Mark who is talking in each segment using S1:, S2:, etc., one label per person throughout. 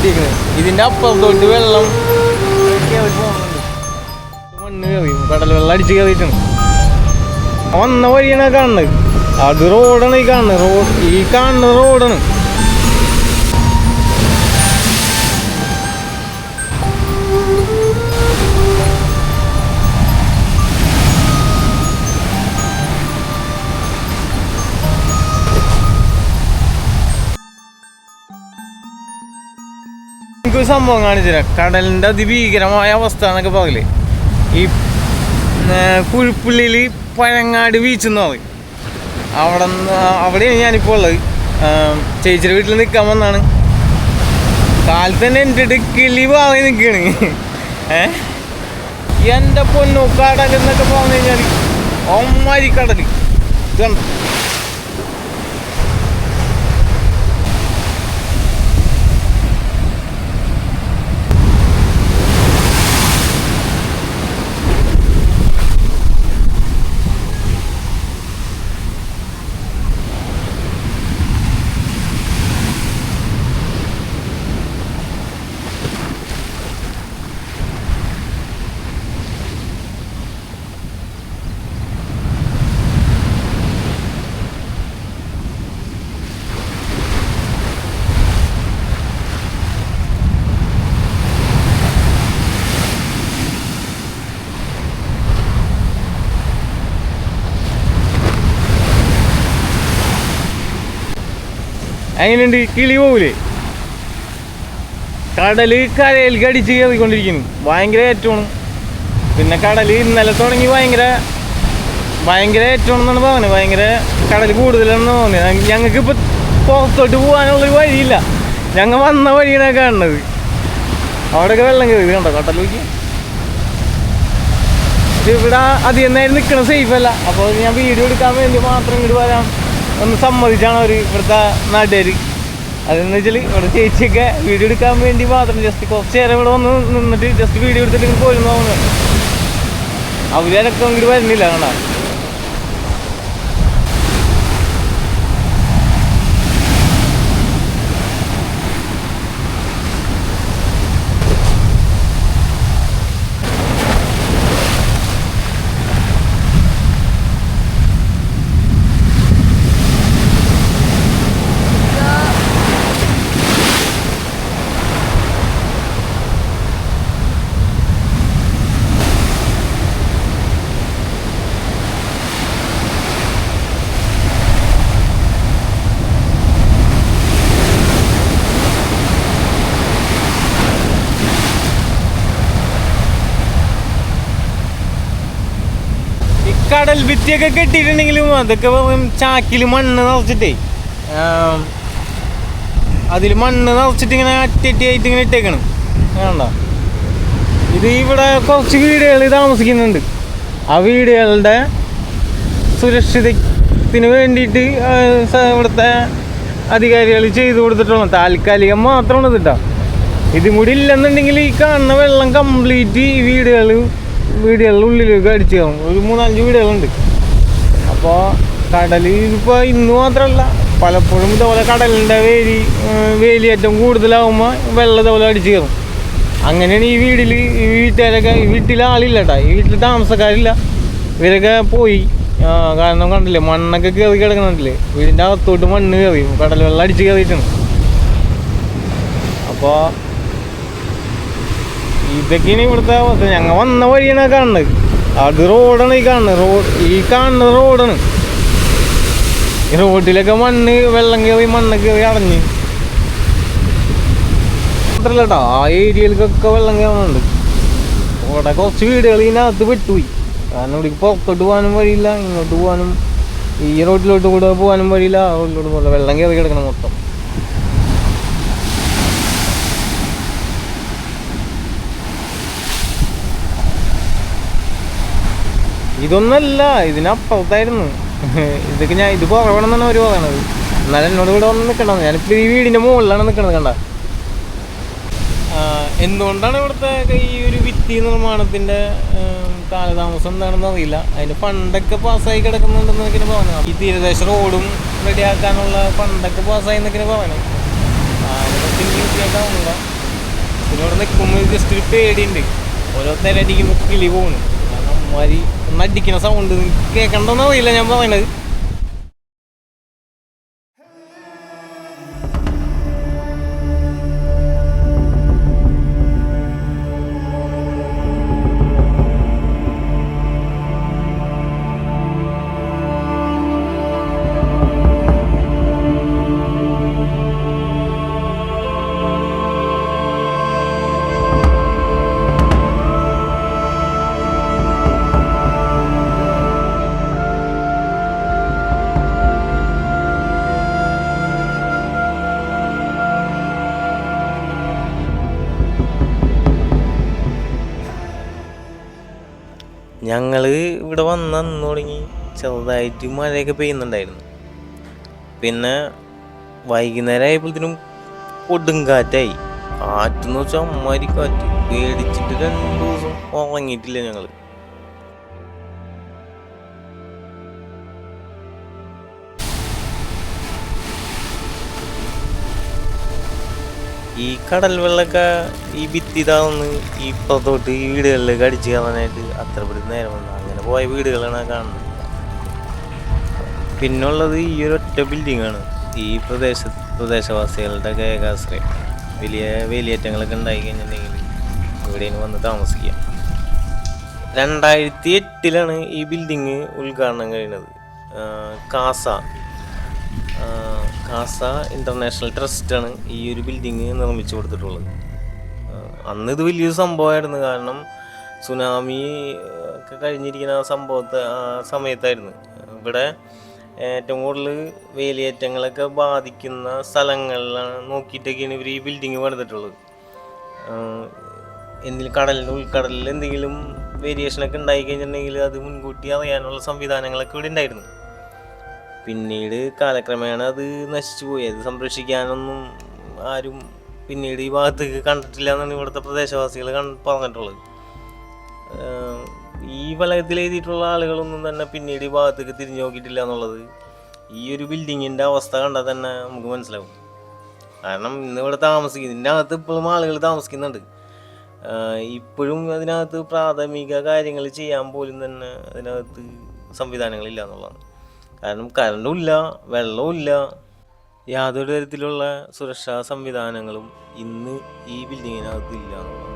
S1: കെട്ടിയിരിക്കുന്നത്. ഇതിൻ്റെ അപ്പുറത്തോട്ട് വെള്ളം കയറി പോകുന്നുണ്ട്. മണ്ണ് കയറി കടൽ വെള്ളം അടിച്ച് കയറിയിട്ടാണ് വന്ന വഴിയാണ് കാണുന്നത്. അത് റോഡാണ് ഈ കാണുന്നത്. ഈ കാണുന്ന റോഡാണ്. എനിക്കൊരു സംഭവം കാണിച്ചുതരാം. കടലിൻ്റെ അതിഭീകരമായ അവസ്ഥ എന്നൊക്കെ പറയില്ലേ, ഈ കുഴിപ്പുള്ളിയിൽ പഴങ്ങാട് ബീച്ച് എന്ന് പറയും. അവിടെയാണ് ഞാനിപ്പോൾ ഉള്ളത്. ചേച്ചിയുടെ വീട്ടിൽ നിൽക്കാൻ വന്നാണ്. കാലത്ത് തന്നെ എൻ്റെ കിളി പാറി നിൽക്കുകയാണ്. എൻ്റെ പൊന്നു കടൽ എന്നൊക്കെ പറഞ്ഞു കഴിഞ്ഞാൽ ഒമ്മാരി കടൽ. ഇതുണ്ട് അങ്ങനെയുണ്ട്. കിളി പോകൂലേ? കടൽ കരയിൽ കടിച്ച് കയറിക്കൊണ്ടിരിക്കുന്നു. ഭയങ്കര ഏറ്റവും. പിന്നെ കടൽ ഇന്നലെ തുടങ്ങി ഭയങ്കര ഏറ്റവും എന്നാണ് പറഞ്ഞത്. ഭയങ്കര കടൽ കൂടുതലാണെന്ന് തോന്നിയത്. ഞങ്ങൾക്കിപ്പോൾ പുറത്തോട്ട് പോകാനുള്ളൊരു വഴിയില്ല. ഞങ്ങൾ വന്ന വഴിയാണ് കാണുന്നത്. അവിടെയൊക്കെ വെള്ളം കയറി കണ്ടോ കടൽ നോക്കി. ഇവിടെ അധികം നേരം നിൽക്കണം സേഫ് അല്ല. അപ്പോൾ ഞാൻ വീഡിയോ എടുക്കാൻ വേണ്ടി മാത്രം ഇങ്ങോട്ട് വരാം ഒന്ന് സമ്മതിച്ചാണ് അവർ ഇവിടുത്തെ നാട്ടുകാർ. അതെന്ന് വെച്ചാൽ ഇവിടെ ചേച്ചിയൊക്കെ വീഡിയോ എടുക്കാൻ വേണ്ടി മാത്രം ജസ്റ്റ് കുറച്ച് നേരം ഇവിടെ വന്ന് നിന്നിട്ട് ജസ്റ്റ് വീഡിയോ എടുത്തിട്ട് ഇങ്ങനെ പോയിരുന്നു തോന്നുന്നത്. അവരൊക്കെ ഇങ്ങോട്ട് വരുന്നില്ല കാണാൻ. കടൽ ഭിത്തിയൊക്കെ കെട്ടിയിട്ടുണ്ടെങ്കിലും അതൊക്കെ ചാക്കിൽ മണ്ണ് നിറച്ചിട്ടേ അതിൽ മണ്ണ് നിറച്ചിട്ട് ഇങ്ങനെ അറ്റയായിട്ട് ഇങ്ങനെ ഇട്ടേക്കണം. വേണ്ട ഇത് ഇവിടെ കുറച്ച് വീടുകൾ താമസിക്കുന്നുണ്ട്. ആ വീടുകളുടെ സുരക്ഷിതത്തിന് വേണ്ടിയിട്ട് ഇവിടുത്തെ അധികാരികൾ ചെയ്തു കൊടുത്തിട്ടുള്ള താൽക്കാലികം മാത്രമാണ് ഇതിട്ടാ. ഇതും കൂടി ഇല്ലെന്നുണ്ടെങ്കിൽ ഈ കാണുന്ന വെള്ളം കംപ്ലീറ്റ് ഈ വീടുകളുടെ ഉള്ളിലേക്ക് അടിച്ചു കയറും. ഒരു 3-5 വീടുകളുണ്ട്. അപ്പോൾ കടൽ ഇപ്പോൾ ഇന്ന് മാത്രമല്ല പലപ്പോഴും ഇതുപോലെ കടലിൻ്റെ വേലിയേറ്റം കൂടുതലാകുമ്പോൾ വെള്ളം ഇതുപോലെ അടിച്ചു കയറും. അങ്ങനെയാണ് ഈ വീട്ടിൽ ആളില്ല കേട്ടോ. ഈ വീട്ടിൽ താമസക്കാരില്ല. ഇവരൊക്കെ പോയി. കാരണം കണ്ടില്ലേ മണ്ണൊക്കെ കയറി കിടക്കണില്ലേ. വീടിൻ്റെ അകത്തോട്ട് മണ്ണ് കയറി കടൽ വെള്ളം അടിച്ച് കയറിയിട്ടാണ്. അപ്പോൾ ഇതൊക്കെയാണ് ഇവിടുത്തെ അവസ്ഥ. ഞങ്ങൾ വന്ന വഴിയാണ് കാണുന്നത്. അത് റോഡാണ് ഈ കാണുന്നത്. ഈ കാണുന്ന റോഡാണ്. ഈ റോഡിലൊക്കെ വെള്ളം കയറി മണ്ണ് കയറി അടഞ്ഞ് മാത്രല്ല കേട്ടോ. ആ ഏരിയയിലേക്കൊക്കെ വെള്ളം കയറുന്നുണ്ട്. ഇവിടെ കുറച്ച് വീടുകൾ ഇതിനകത്ത് പെട്ടുപോയി. കാരണം ഇവിടേക്ക് പുറത്തോട്ട് പോകാനും വഴിയില്ല, ഇങ്ങോട്ട് പോകാനും ഈ റോഡിലോട്ട് കൂടെ പോകാനും വഴിയില്ല. ആ റോഡിലോട്ട് പോലെ വെള്ളം കയറി കിടക്കണം മൊത്തം. ഇതൊന്നല്ല, ഇതിനപ്പുറത്തായിരുന്നു. ഇത് കുറവണമെന്നാണ് അവർ പറയണത്. എന്നാലും എന്നോട് ഇവിടെ വന്ന് നിൽക്കണം. ഞാനിപ്പോൾ ഈ വീടിൻ്റെ മുകളിലാണ് നിൽക്കണത്. കണ്ട എന്തുകൊണ്ടാണ് ഇവിടുത്തെ ഈ ഒരു ഭിത്തി നിർമ്മാണത്തിൻ്റെ കാലതാമസം എന്താണെന്ന് അറിയില്ല. അതിൻ്റെ ഫണ്ടൊക്കെ പാസ്സായി കിടക്കുന്നുണ്ടെന്നൊക്കെ പറയണം. ഈ തീരദേശ റോഡും റെഡിയാക്കാനുള്ള ഫണ്ടൊക്കെ പാസ്സായി എന്നൊക്കെ പറയണം. അതിനെ പറ്റി നിൽക്കുമ്പോൾ ജസ്റ്റ് ഒരു പേടിയുണ്ട്. ഓരോ തിരടിക്കുമ്പോൾ കിളി പോകണ്. കാരണം അമ്മമാരി ഒന്നടിക്കണ സൗണ്ട് കേൾക്കണ്ടെന്ന് അറിയില്ല ഞാൻ പറയണത്. ഞങ്ങൾ ഇവിടെ വന്ന് തുടങ്ങി ചെറുതായിട്ട് മഴയൊക്കെ പെയ്യുന്നുണ്ടായിരുന്നു. പിന്നെ വൈകുന്നേരം ആയപ്പോഴത്തേനും കൊടുങ്കാറ്റായി. കാറ്റെന്ന് വെച്ചാൽ അമ്മാതിരി കാറ്റ്. പേടിച്ചിട്ട് 2 ദിവസം ഉറങ്ങിയിട്ടില്ല ഞങ്ങൾ. ഈ കടൽ വെള്ളമൊക്കെ ഈ ഭിത്തി താന്ന് ഈ പുറത്തോട്ട് ഈ വീടുകളിലേക്ക് അടിച്ചു കയറാനായിട്ട് അത്ര പെടുന്ന നേരമുണ്ട്. അങ്ങനെ പോയ വീടുകളാണ് കാണുന്നത്. പിന്നുള്ളത് ഈ ഒരു ഒറ്റ ബിൽഡിങ്ങാണ് ഈ പ്രദേശവാസികളുടെ ഏകാശ്രയം. വലിയ വേലിയേറ്റങ്ങളൊക്കെ ഉണ്ടായി കഴിഞ്ഞിട്ടുണ്ടെങ്കിൽ ഇവിടെയാണ് വന്ന് താമസിക്കുക. 2008 ഈ ബിൽഡിങ് ഉദ്ഘാടനം കഴിയുന്നത്. കാസ ഇൻ്റർനാഷണൽ ട്രസ്റ്റാണ് ഈ ഒരു ബിൽഡിങ് നിർമ്മിച്ചു കൊടുത്തിട്ടുള്ളത്. അന്ന് ഇത് വലിയൊരു സംഭവമായിരുന്നു. കാരണം സുനാമി ഒക്കെ കഴിഞ്ഞിരിക്കുന്ന സമയത്തായിരുന്നു. ഇവിടെ ഏറ്റവും കൂടുതൽ വേലിയേറ്റങ്ങളൊക്കെ ബാധിക്കുന്ന സ്ഥലങ്ങളിലാണ് നോക്കിയിട്ടൊക്കെയാണ് ഇവർ ഈ ബിൽഡിങ് പണിതിട്ടുള്ളത്. എന്തെങ്കിലും ഉൾക്കടലിൽ എന്തെങ്കിലും വേരിയേഷനൊക്കെ ഉണ്ടായി കഴിഞ്ഞിട്ടുണ്ടെങ്കിൽ അത് മുൻകൂട്ടി അറിയാനുള്ള സംവിധാനങ്ങളൊക്കെ ഇവിടെ ഉണ്ടായിരുന്നു. പിന്നീട് കാലക്രമേണ അത് നശിച്ചു പോയി. അത് സംരക്ഷിക്കാനൊന്നും ആരും പിന്നീട് ഈ ഭാഗത്തേക്ക് കണ്ടിട്ടില്ല എന്നാണ് ഇവിടുത്തെ പ്രദേശവാസികൾ പറഞ്ഞിട്ടുള്ളത്. ഈ ഫലകത്തിൽ എഴുതിയിട്ടുള്ള ആളുകളൊന്നും തന്നെ പിന്നീട് ഈ ഭാഗത്തേക്ക് തിരിഞ്ഞു നോക്കിയിട്ടില്ല എന്നുള്ളത് ഈ ഒരു ബിൽഡിങ്ങിൻ്റെ അവസ്ഥ കണ്ടാൽ തന്നെ നമുക്ക് മനസ്സിലാവും. കാരണം ഇന്നിവിടെ ഇതിൻ്റെ അകത്ത് ഇപ്പോഴും ആളുകൾ താമസിക്കുന്നുണ്ട്. ഇപ്പോഴും അതിനകത്ത് പ്രാഥമിക കാര്യങ്ങൾ ചെയ്യാൻ പോലും തന്നെ അതിനകത്ത് സംവിധാനങ്ങളില്ല എന്നുള്ളതാണ്. കാരണം കറണ്ടും ഇല്ല, വെള്ളവും ഇല്ല, യാതൊരു തരത്തിലുള്ള സുരക്ഷാ സംവിധാനങ്ങളും ഇന്ന് ഈ ബിൽഡിങ്ങിനകത്ത് ഇല്ല എന്നുള്ളതാണ്.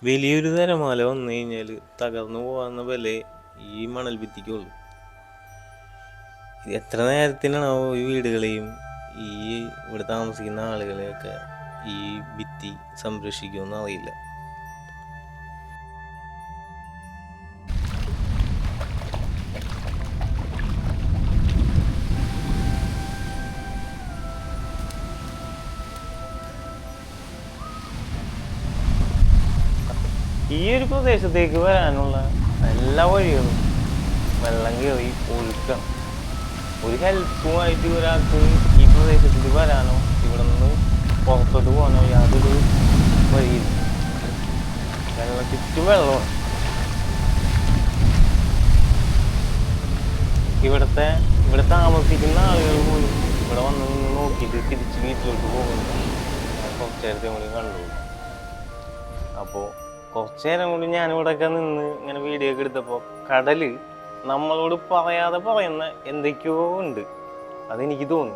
S1: വലിയൊരു തിരമാല വന്നു കഴിഞ്ഞാൽ തകർന്നു പോകാവുന്ന വില ഈ മണൽ ഭിത്തിക്കുള്ളൂ. എത്ര നേരത്തിനാണോ ഈ വീടുകളെയും ഈ ഇവിടെ താമസിക്കുന്ന ആളുകളെയൊക്കെ ഈ ഭിത്തി സംരക്ഷിക്കുമെന്ന് അറിയില്ല. ഈ ഒരു പ്രദേശത്തേക്ക് വരാനുള്ള എല്ലാ വഴികളും വെള്ളം കയറി ഒഴുക്കണം. ഒരു ഹെൽപ്പുമായിട്ട് ഒരാൾക്ക് ഈ പ്രദേശത്തേക്ക് വരാനോ ഇവിടെ നിന്ന് പുറത്തോട്ട് പോകാനോ യാതൊരു വഴിയില്ല. ചുറ്റും വെള്ളമാണ്. ഇവിടെ താമസിക്കുന്ന ആളുകൾ പോലും ഇവിടെ വന്ന് നിന്ന് നോക്കിയിട്ട് തിരിച്ച് വീട്ടിലോട്ട് പോകുന്നു. കുറച്ച് നേരത്തെ കൂടി കണ്ടു. അപ്പോൾ കുറച്ചു നേരം കൂടി ഞാനിവിടെയൊക്കെ നിന്ന് ഇങ്ങനെ വീഡിയോ ഒക്കെ എടുത്തപ്പോൾ കടല് നമ്മളോട് പറയാതെ പറയുന്ന എന്തൊക്കെയോ ഉണ്ട്. അതെനിക്ക് തോന്നി.